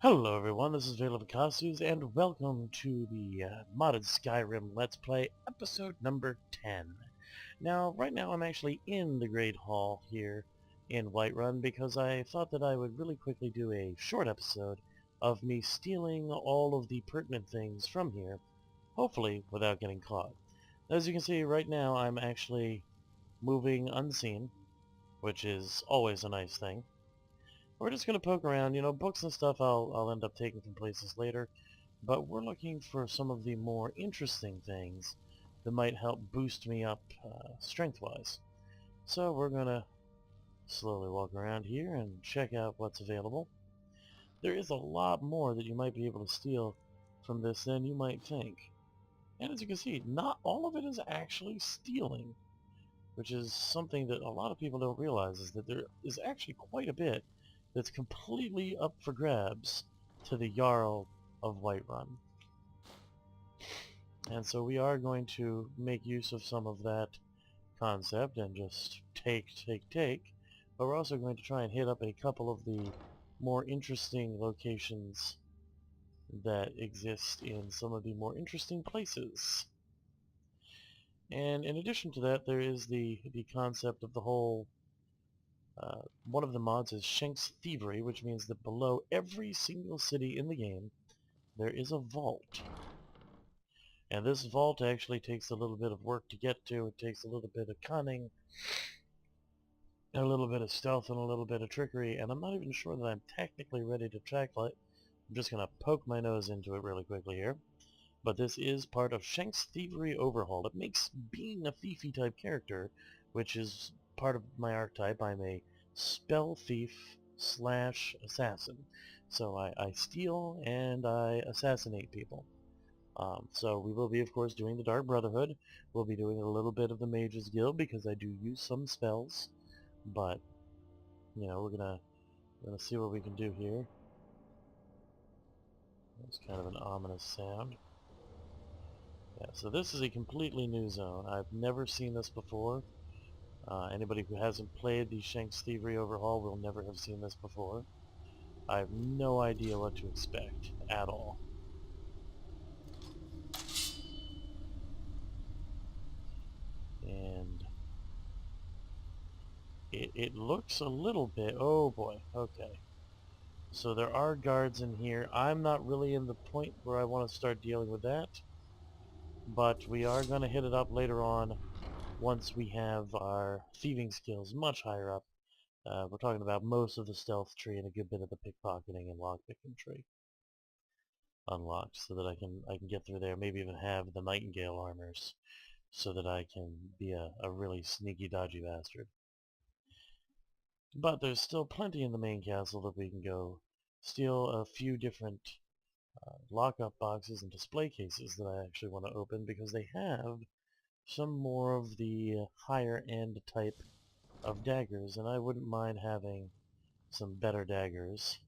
Hello everyone, this is Vacosties, and welcome to the modded Skyrim Let's Play episode number 10. Now, right now I'm actually in the Great Hall here in Whiterun because I thought that I would really quickly do a short episode of me stealing all of the pertinent things from here, hopefully without getting caught. As you can see right now I'm actually moving unseen, which is always a nice thing. We're just going to poke around, books and stuff I'll end up taking from places later, but we're looking for some of the more interesting things that might help boost me up strength-wise. So we're going to slowly walk around here and check out what's available. There is a lot more that you might be able to steal from this than you might think. And as you can see, not all of it is actually stealing, which is something that a lot of people don't realize, is that there is actually quite a bit that's completely up for grabs to the Jarl of Whiterun. And so we are going to make use of some of that concept and just take, but we're also going to try and hit up a couple of the more interesting locations that exist in some of the more interesting places. And in addition to that, there is the concept of the whole one of the mods is Shank's Thievery, which means that below every single city in the game there is a vault. And this vault actually takes a little bit of work to get to. It takes a little bit of cunning, a little bit of stealth, and a little bit of trickery, and I'm not even sure that I'm technically ready to tackle it. I'm just going to poke my nose into it really quickly here. But this is part of Shank's Thievery Overhaul. It makes being a thiefy type character, which is part of my archetype. I'm a spell thief slash assassin. So I steal and I assassinate people. So we will be, of course, doing the Dark Brotherhood. We'll be doing a little bit of the Mage's Guild because I do use some spells. But, we're gonna see what we can do here. That's kind of an ominous sound. Yeah, so this is a completely new zone. I've never seen this before. Anybody who hasn't played the Shank's Thievery Overhaul will never have seen this before. I have no idea what to expect at all. And it looks a little bit... Oh boy, okay. So there are guards in here. I'm not really in the point where I want to start dealing with that. But we are going to hit it up later on once we have our thieving skills much higher up. We're talking about most of the stealth tree and a good bit of the pickpocketing and lockpicking tree unlocked, so that I can get through there. Maybe even have the nightingale armors, so that I can be a really sneaky, dodgy bastard. But there's still plenty in the main castle that we can go steal. A few different lockup boxes and display cases that I actually want to open, because they have some more of the higher end type of daggers, and I wouldn't mind having some better daggers.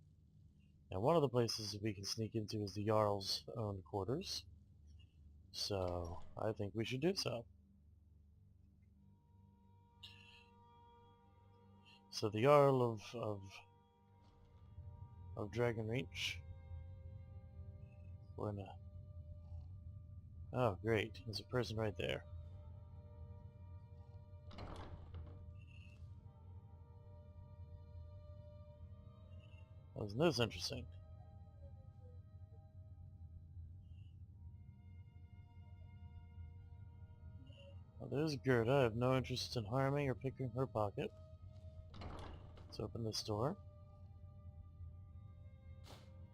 And one of the places that we can sneak into is the Jarl's own quarters, so I think we should do so. So the Jarl of Dragonreach, we're gonna... Oh great, there's a person right there. Wasn't this interesting? Well, there's Gerda. I have no interest in harming or picking her pocket. Let's open this door.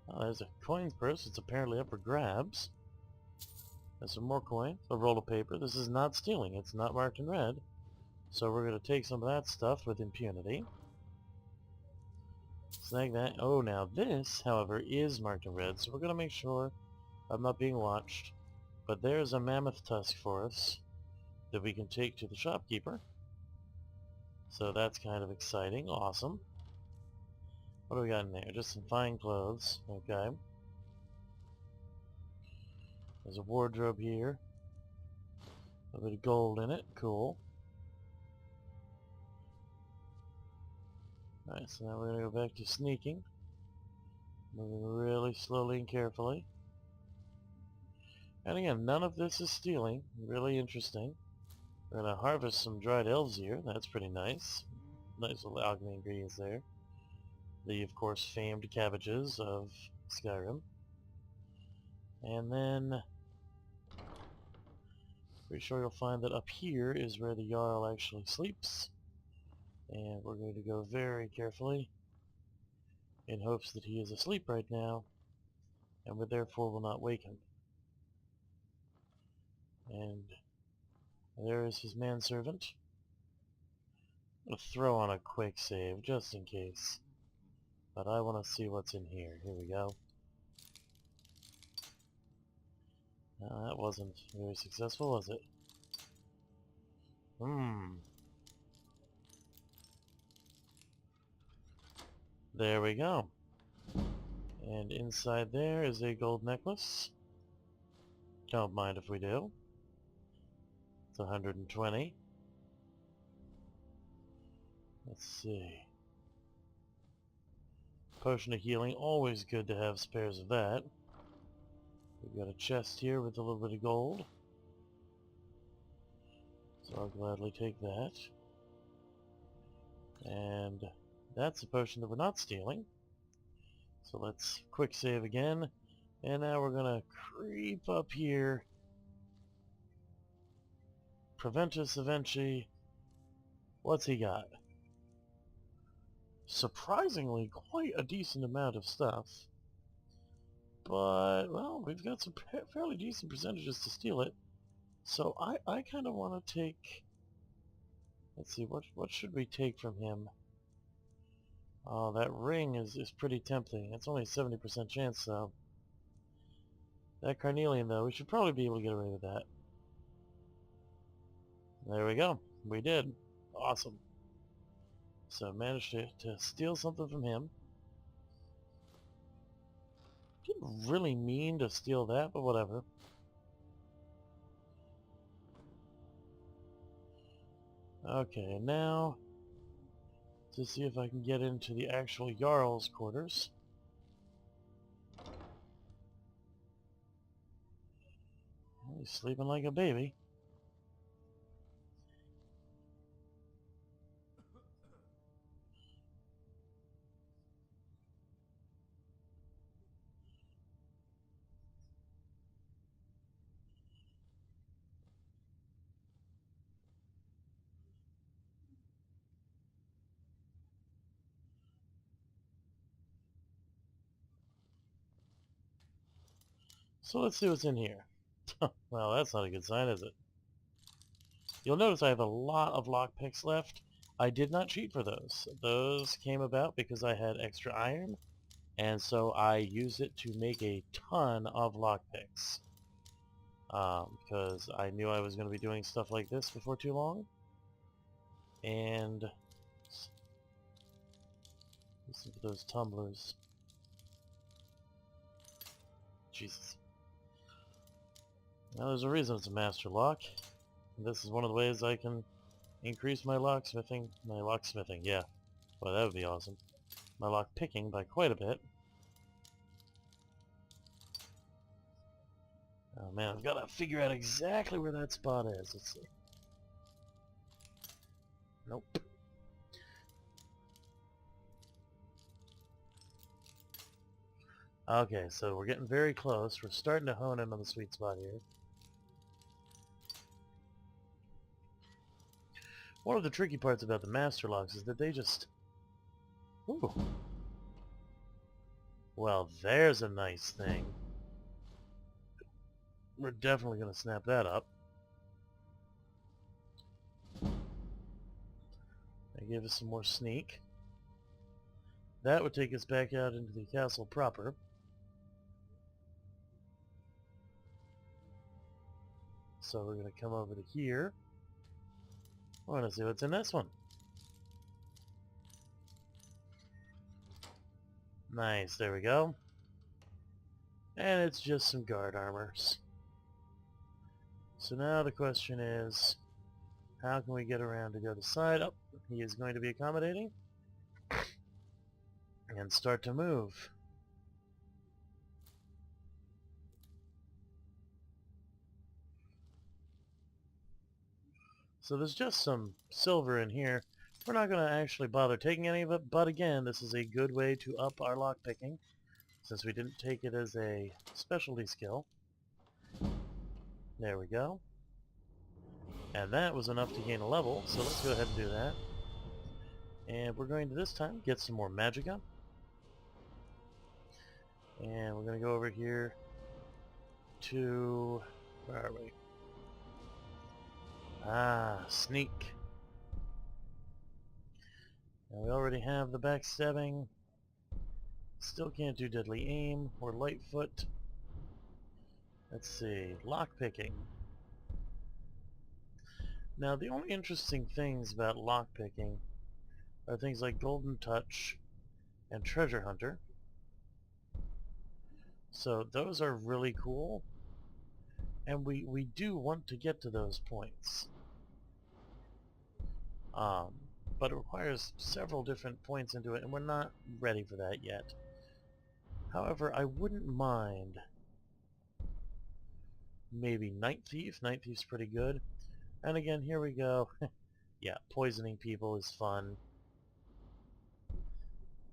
Oh, there's a coin purse. It's apparently up for grabs. There's some more coin. A roll of paper. This is not stealing. It's not marked in red. So we're going to take some of that stuff with impunity. Snag that. Oh, now this, however, is marked in red, so we're going to make sure I'm not being watched. But there's a mammoth tusk for us that we can take to the shopkeeper. So that's kind of exciting. Awesome. What do we got in there? Just some fine clothes. Okay. There's a wardrobe here. A bit of gold in it. Cool. Alright, so now we're going to go back to sneaking. Moving really slowly and carefully. And again, none of this is stealing. Really interesting. We're going to harvest some dried elves here. That's pretty nice. Nice little alchemy ingredients there. The, of course, famed cabbages of Skyrim. And then, pretty sure you'll find that up here is where the Jarl actually sleeps. And we're going to go very carefully in hopes that he is asleep right now, and we therefore will not wake him. And there is his manservant. I'm going to throw on a quick save, just in case. But I want to see what's in here. Here we go. That wasn't very successful, was it? There we go. And inside there is a gold necklace. Don't mind if we do. It's 120. Let's see. Potion of healing, always good to have spares of that. We've got a chest here with a little bit of gold. So I'll gladly take that. And that's a potion that we're not stealing. So let's quick save again. And now we're gonna creep up here. Preventus Avenci. What's he got? Surprisingly, quite a decent amount of stuff. But, well, we've got some fairly decent percentages to steal it. So I kind of want to take... Let's see, what should we take from him? Oh, that ring is pretty tempting. It's only a 70% chance, though. That carnelian, though, we should probably be able to get away with that. There we go. We did. Awesome. So managed to steal something from him. Didn't really mean to steal that, but whatever. Okay, now to see if I can get into the actual Jarl's quarters. He's sleeping like a baby. So let's see what's in here. Well, that's not a good sign, is it? You'll notice I have a lot of lockpicks left. I did not cheat for those. Those came about because I had extra iron, and so I used it to make a ton of lockpicks. Because I knew I was going to be doing stuff like this before too long. And listen to those tumblers. Jesus. Now there's a reason it's a master lock. And this is one of the ways I can increase my locksmithing. Yeah. Well, that would be awesome. My lock picking by quite a bit. Oh man, I've got to figure out exactly where that spot is. Let's see. Nope. Okay, so we're getting very close. We're starting to hone in on the sweet spot here. One of the tricky parts about the master locks is that they just... Ooh. Well, there's a nice thing. We're definitely going to snap that up. That gave us some more sneak. That would take us back out into the castle proper. So we're going to come over to here. I want to see what's in this one. Nice, there we go. And it's just some guard armors. So now the question is, how can we get around to the other side? Oh, he is going to be accommodating. And start to move. So there's just some silver in here. We're not going to actually bother taking any of it, but again, this is a good way to up our lockpicking, since we didn't take it as a specialty skill. There we go. And that was enough to gain a level, so let's go ahead and do that. And we're going to this time get some more magicka. And we're going to go over here to... where are we? Ah, sneak. And we already have the backstabbing. Still can't do deadly aim or lightfoot. Let's see, lockpicking. Now the only interesting things about lockpicking are things like golden touch and treasure hunter. So those are really cool, and we do want to get to those points. But it requires several different points into it, and we're not ready for that yet. However, I wouldn't mind maybe Night Thief. Night Thief's pretty good. And again, here we go. Yeah, poisoning people is fun.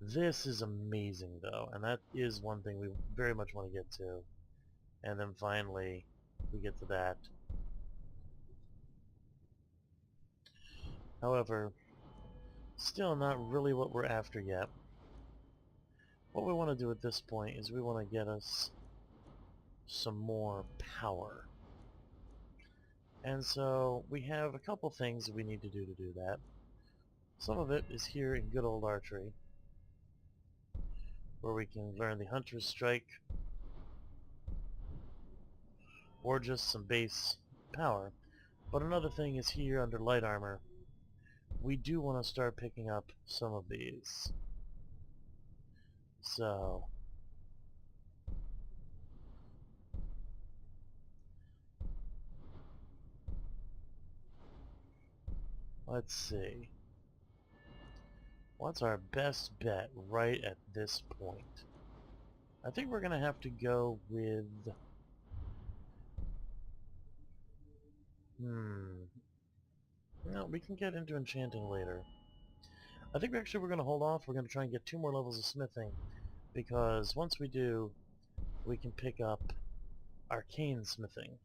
This is amazing, though, and that is one thing we very much want to get to. And then finally, we get to that. However, still not really what we're after yet. What we want to do at this point is we want to get us some more power. And so we have a couple things that we need to do that. Some of it is here in good old archery, where we can learn the Hunter's Strike, or just some base power. But another thing is here under light armor. We do want to start picking up some of these. So let's see. What's our best bet right at this point? I think we're going to have to go with... No, we can get into enchanting later. I think actually we're going to hold off. We're going to try and get 2 more levels of smithing, because once we do, we can pick up arcane smithing.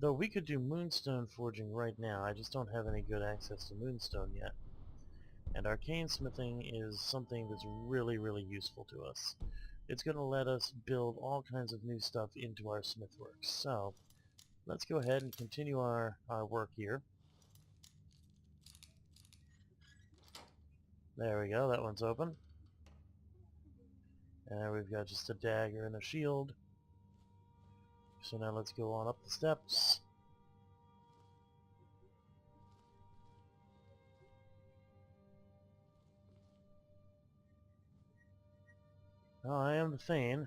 Though we could do moonstone forging right now, I just don't have any good access to moonstone yet. And arcane smithing is something that's really, really useful to us. It's going to let us build all kinds of new stuff into our smithworks. So, let's go ahead and continue our work here. There we go, that one's open. And we've got just a dagger and a shield. So now let's go on up the steps. Oh, I am the Thane.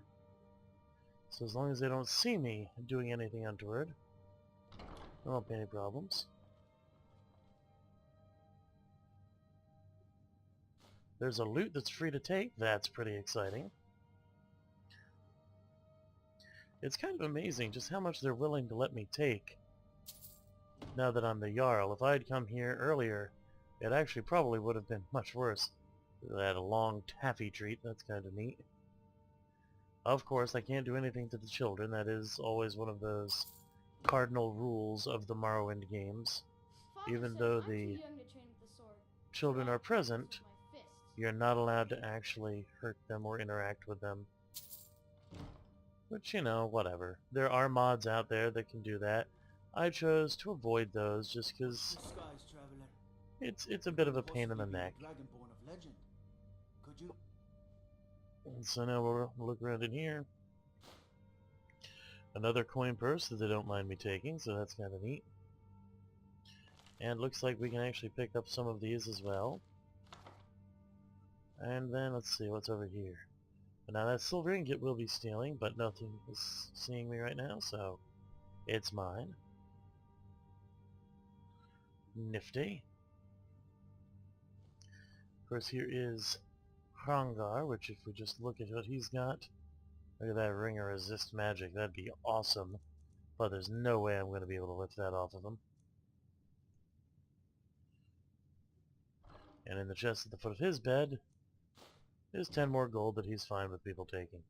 So as long as they don't see me doing anything untoward, there won't be any problems. There's a loot that's free to take. That's pretty exciting. It's kind of amazing just how much they're willing to let me take now that I'm the Jarl. If I had come here earlier, it actually probably would have been much worse. I had a long taffy treat. That's kind of neat. Of course, I can't do anything to the children. That is always one of those cardinal rules of the Morrowind games. Even though the children are present, you're not allowed to actually hurt them or interact with them. Which, you know, whatever. There are mods out there that can do that. I chose to avoid those just because it's a bit of a pain in the neck. And so now we'll look around in here. Another coin purse that they don't mind me taking, so that's kind of neat. And looks like we can actually pick up some of these as well. And then let's see what's over here. Now that silver ingot will be stealing, but nothing is seeing me right now, so it's mine. Nifty. Of course, here is Hrongar, which if we just look at what he's got, look at that ring of resist magic, that'd be awesome. But there's no way I'm going to be able to lift that off of him. And in the chest at the foot of his bed is 10 more gold that he's fine with people taking.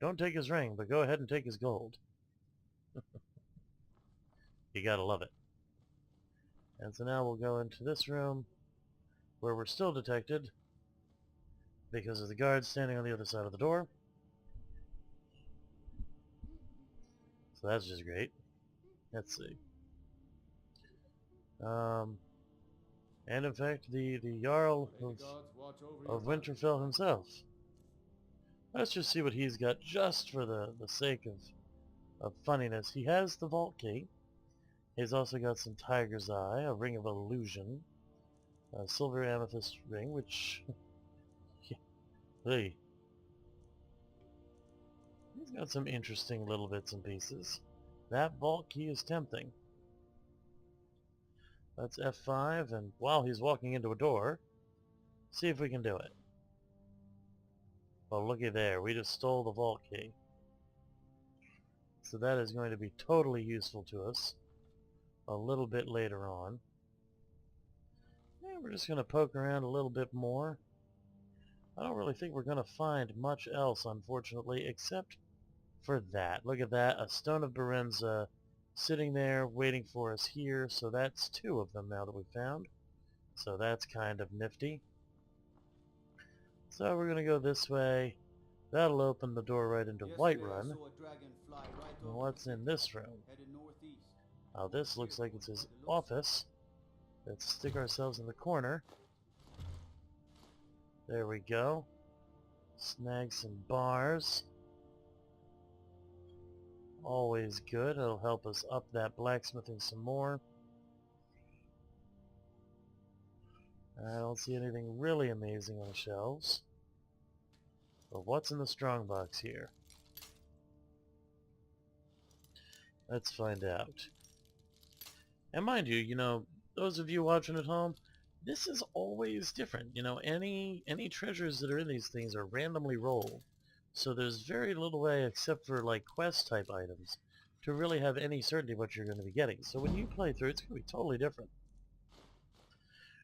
Don't take his ring, but go ahead and take his gold. You gotta love it. And so now we'll go into this room, where we're still detected, because of the guards standing on the other side of the door. So that's just great. Let's see. And in fact, the Jarl of Winterfell himself. Let's just see what he's got, just for the sake of funniness. He has the vault key. He's also got some Tiger's Eye, a Ring of Illusion, a Silver Amethyst Ring, which... hey. He's got some interesting little bits and pieces. That vault key is tempting. That's F5, and while he's walking into a door, see if we can do it. Well, looky there, we just stole the vault key. So that is going to be totally useful to us a little bit later on. And we're just going to poke around a little bit more. I don't really think we're going to find much else, unfortunately, except for that. Look at that, a Stone of Barenza sitting there waiting for us here, so that's 2 of them now that we found. So that's kind of nifty. So we're going to go this way. That'll open the door right into Whiterun. And what's in this room? Now this looks like it's his office. Let's stick ourselves in the corner. There we go. Snag some bars. Always good. It'll help us up that blacksmithing some more. I don't see anything really amazing on the shelves. But what's in the strongbox here? Let's find out. And mind you, those of you watching at home, this is always different. Any treasures that are in these things are randomly rolled. So there's very little way, except for like quest type items, to really have any certainty what you're going to be getting. So when you play through, it's going to be totally different.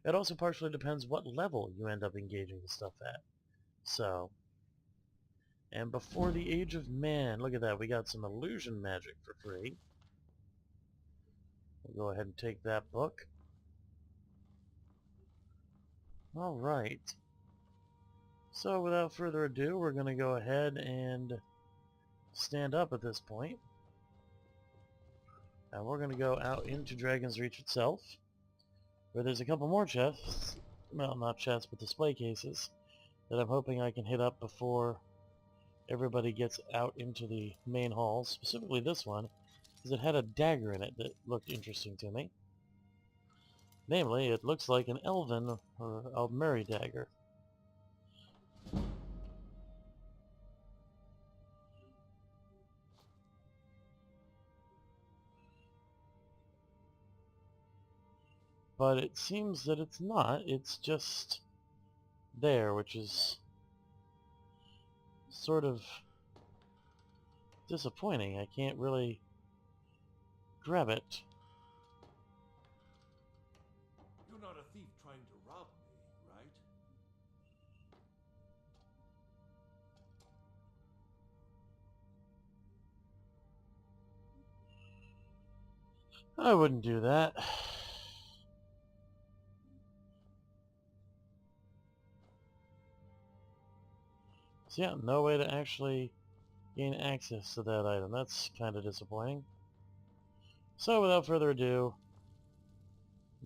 It also partially depends what level you end up engaging the stuff at. So, and before the Age of Man, look at that, we got some illusion magic for free. We'll go ahead and take that book. Alright. So without further ado, we're going to go ahead and stand up at this point. And we're going to go out into Dragon's Reach itself, where there's a couple more chests, well, not chests, but display cases, that I'm hoping I can hit up before everybody gets out into the main hall, specifically this one, because it had a dagger in it that looked interesting to me. Namely, it looks like an elven or Aldmeri dagger. But it seems that it's not, it's just there, which is sort of disappointing. I can't really grab it. You're not a thief trying to rob me, right? I wouldn't do that. So yeah, no way to actually gain access to that item. That's kind of disappointing. So without further ado,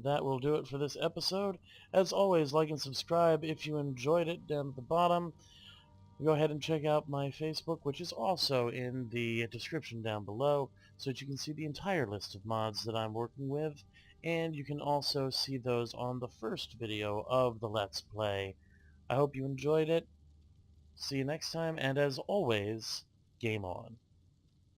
that will do it for this episode. As always, like and subscribe if you enjoyed it down at the bottom. Go ahead and check out my Facebook, which is also in the description down below, so that you can see the entire list of mods that I'm working with, and you can also see those on the first video of the Let's Play. I hope you enjoyed it. See you next time, and as always, game on.